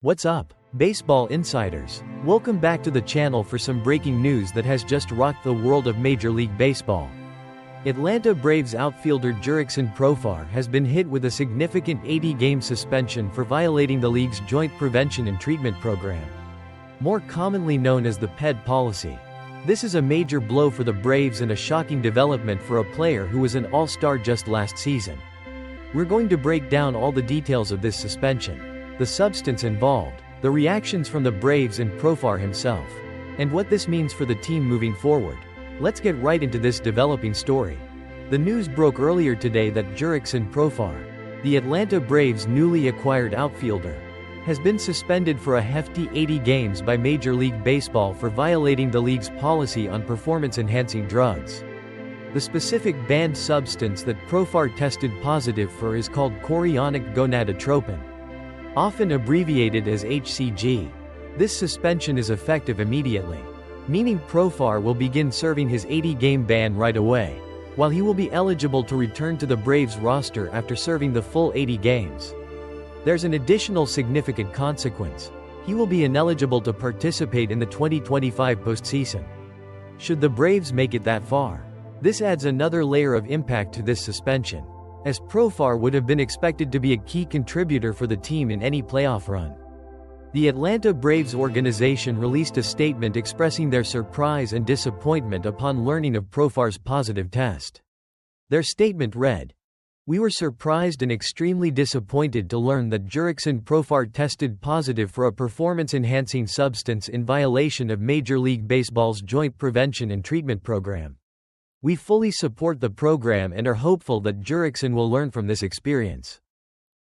What's up, baseball insiders? Welcome back to the channel for some breaking news that has just rocked the world of Major League Baseball. Atlanta Braves outfielder Jurickson Profar has been hit with a significant 80-game suspension for violating the league's Joint Prevention and Treatment Program, more commonly known as the PED policy. This is a major blow for the Braves and a shocking development for a player who was an all-star just last season. We're going to break down all the details of this suspension, the substance involved, the reactions from the Braves and Profar himself, and what this means for the team moving forward. Let's get right into this developing story. The news broke earlier today that Jurickson Profar, the Atlanta Braves' newly acquired outfielder, has been suspended for a hefty 80 games by Major League Baseball for violating the league's policy on performance-enhancing drugs. The specific banned substance that Profar tested positive for is called Chorionic Gonadotropin, often abbreviated as HCG. This suspension is effective immediately, meaning Profar will begin serving his 80-game ban right away, while he will be eligible to return to the Braves roster after serving the full 80 games. There's an additional significant consequence. He will be ineligible to participate in the 2025 postseason, should the Braves make it that far. This adds another layer of impact to this suspension, as Profar would have been expected to be a key contributor for the team in any playoff run. The Atlanta Braves organization released a statement expressing their surprise and disappointment upon learning of Profar's positive test. Their statement read, "We were surprised and extremely disappointed to learn that Jurickson Profar tested positive for a performance-enhancing substance in violation of Major League Baseball's Joint Prevention and Treatment Program. We fully support the program and are hopeful that Jurickson will learn from this experience."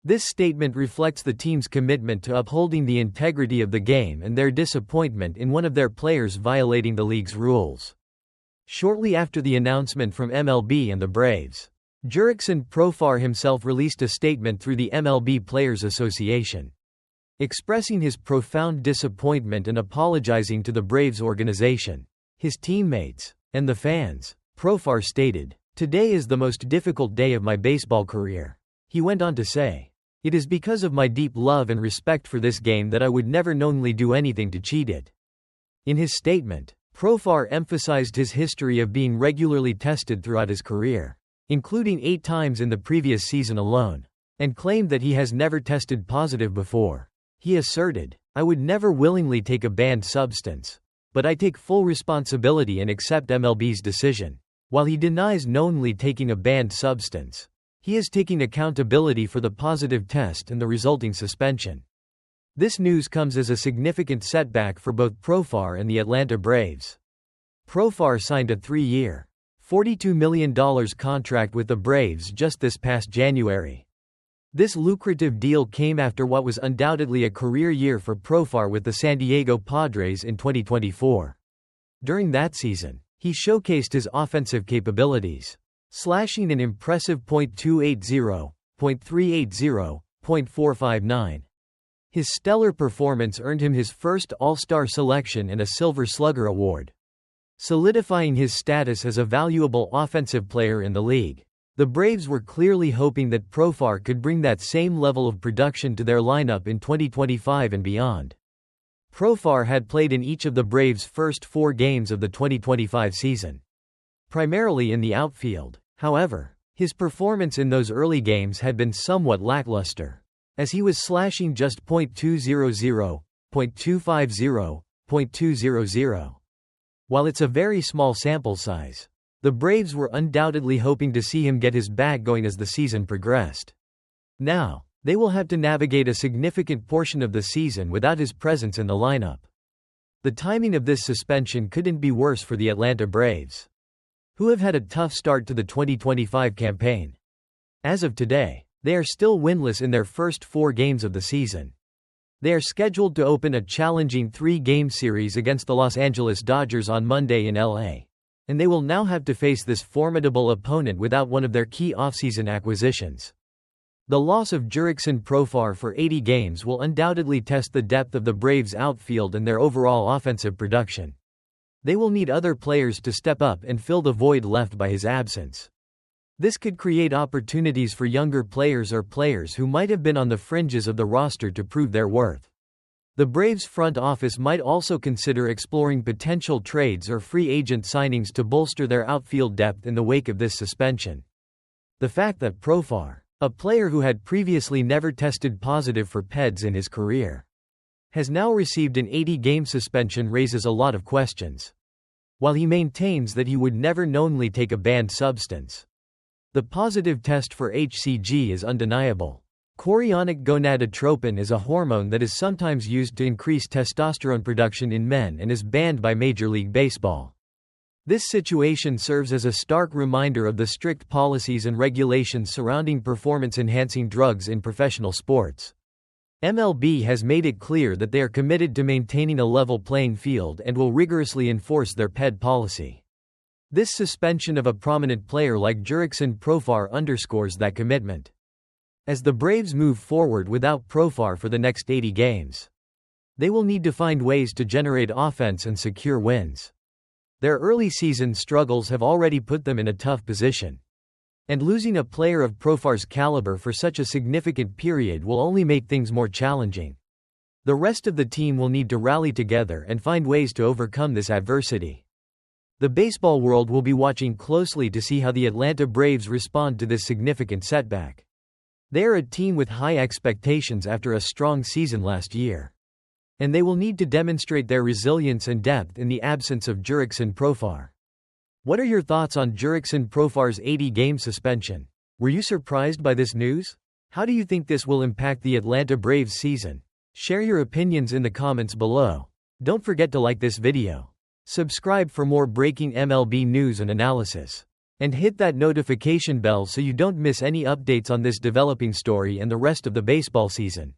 This statement reflects the team's commitment to upholding the integrity of the game and their disappointment in one of their players violating the league's rules. Shortly after the announcement from MLB and the Braves, Jurickson Profar himself released a statement through the MLB Players Association, expressing his profound disappointment and apologizing to the Braves organization, his teammates, and the fans. Profar stated, "Today is the most difficult day of my baseball career." He went on to say, "It is because of my deep love and respect for this game that I would never knowingly do anything to cheat it." In his statement, Profar emphasized his history of being regularly tested throughout his career, including 8 times in the previous season alone, and claimed that he has never tested positive before. He asserted, "I would never willingly take a banned substance, but I take full responsibility and accept MLB's decision." While he denies knowingly taking a banned substance, he is taking accountability for the positive test and the resulting suspension. This news comes as a significant setback for both Profar and the Atlanta Braves. Profar signed a 3-year, $42 million contract with the Braves just this past January. This lucrative deal came after what was undoubtedly a career year for Profar with the San Diego Padres in 2024. During that season, he showcased his offensive capabilities, slashing an impressive .280, .380, .459. His stellar performance earned him his first All-Star selection and a Silver Slugger award, solidifying his status as a valuable offensive player in the league. The Braves were clearly hoping that Profar could bring that same level of production to their lineup in 2025 and beyond. Profar had played in each of the Braves' first 4 games of the 2025 season, primarily in the outfield. However, his performance in those early games had been somewhat lackluster, as he was slashing just .200, .250, .200. While it's a very small sample size, the Braves were undoubtedly hoping to see him get his bat going as the season progressed. Now, they will have to navigate a significant portion of the season without his presence in the lineup. The timing of this suspension couldn't be worse for the Atlanta Braves, who have had a tough start to the 2025 campaign. As of today, they are still winless in their first 4 games of the season. They are scheduled to open a challenging 3-game series against the Los Angeles Dodgers on Monday in LA, and they will now have to face this formidable opponent without one of their key offseason acquisitions. The loss of Jurickson Profar for 80 games will undoubtedly test the depth of the Braves' outfield and their overall offensive production. They will need other players to step up and fill the void left by his absence. This could create opportunities for younger players or players who might have been on the fringes of the roster to prove their worth. The Braves front office might also consider exploring potential trades or free agent signings to bolster their outfield depth in the wake of this suspension. The fact that Profar, a player who had previously never tested positive for PEDs in his career, has now received an 80-game suspension raises a lot of questions. While he maintains that he would never knowingly take a banned substance, the positive test for HCG is undeniable. Chorionic gonadotropin is a hormone that is sometimes used to increase testosterone production in men and is banned by Major League Baseball. This situation serves as a stark reminder of the strict policies and regulations surrounding performance-enhancing drugs in professional sports. MLB has made it clear that they are committed to maintaining a level playing field and will rigorously enforce their PED policy. This suspension of a prominent player like Jurickson Profar underscores that commitment. As the Braves move forward without Profar for the next 80 games, they will need to find ways to generate offense and secure wins. Their early season struggles have already put them in a tough position, and losing a player of Profar's caliber for such a significant period will only make things more challenging. The rest of the team will need to rally together and find ways to overcome this adversity. The baseball world will be watching closely to see how the Atlanta Braves respond to this significant setback. They are a team with high expectations after a strong season last year, and they will need to demonstrate their resilience and depth in the absence of Jurickson Profar. What are your thoughts on Jurickson Profar's 80-game suspension? Were you surprised by this news? How do you think this will impact the Atlanta Braves season? Share your opinions in the comments below. Don't forget to like this video, subscribe for more breaking MLB news and analysis, and hit that notification bell so you don't miss any updates on this developing story and the rest of the baseball season.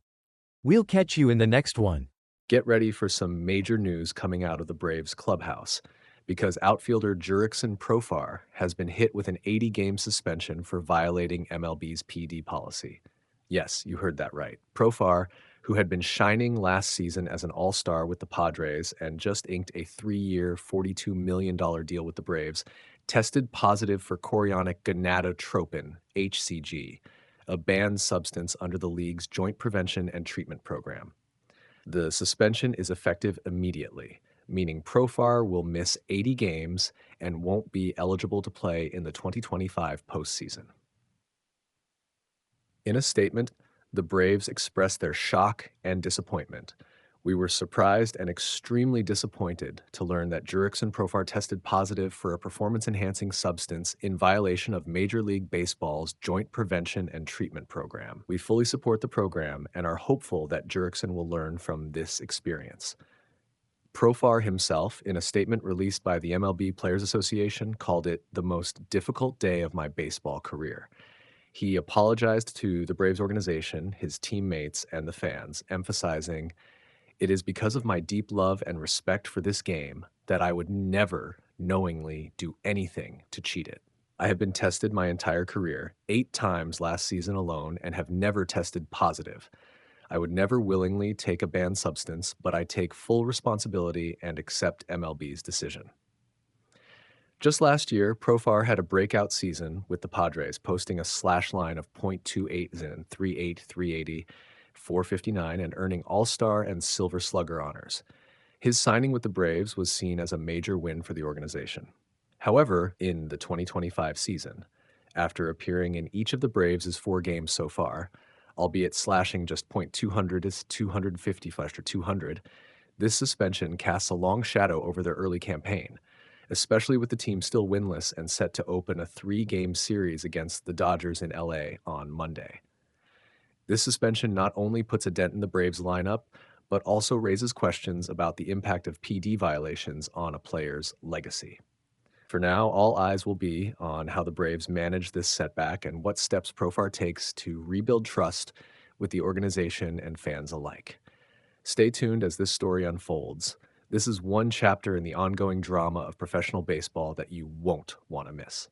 We'll catch you in the next one. Get ready for some major news coming out of the Braves clubhouse, because outfielder Jurickson Profar has been hit with an 80-game suspension for violating MLB's PED policy. Yes, you heard that right. Profar, who had been shining last season as an all-star with the Padres and just inked a 3-year, $42 million deal with the Braves, tested positive for chorionic gonadotropin, HCG, a banned substance under the league's Joint Prevention and Treatment Program. The suspension is effective immediately, meaning Profar will miss 80 games and won't be eligible to play in the 2025 postseason. In a statement, the Braves expressed their shock and disappointment. We were surprised and extremely disappointed to learn that Jurickson Profar tested positive for a performance-enhancing substance in violation of Major League Baseball's Joint Prevention and Treatment Program. We fully support the program and are hopeful that Jurickson will learn from this experience. Profar himself, in a statement released by the MLB Players Association, called it the most difficult day of my baseball career. He apologized to the Braves organization, his teammates, and the fans, emphasizing, "It is because of my deep love and respect for this game that I would never knowingly do anything to cheat it. I have been tested my entire career, 8 times last season alone, and have never tested positive. I would never willingly take a banned substance, but I take full responsibility and accept MLB's decision." Just last year, Profar had a breakout season with the Padres, posting a slash line of .28 in, 3.8, 380, .459, and earning All-Star and Silver Slugger honors. His signing with the Braves was seen as a major win for the organization. However, in the 2025 season, after appearing in each of the Braves' 4 games so far, albeit slashing just .200 is 250/200, this suspension casts a long shadow over their early campaign, especially with the team still winless and set to open a 3-game series against the Dodgers in LA on Monday. This suspension not only puts a dent in the Braves lineup, but also raises questions about the impact of PED violations on a player's legacy. For now, all eyes will be on how the Braves manage this setback and what steps Profar takes to rebuild trust with the organization and fans alike. Stay tuned as this story unfolds. This is one chapter in the ongoing drama of professional baseball that you won't want to miss.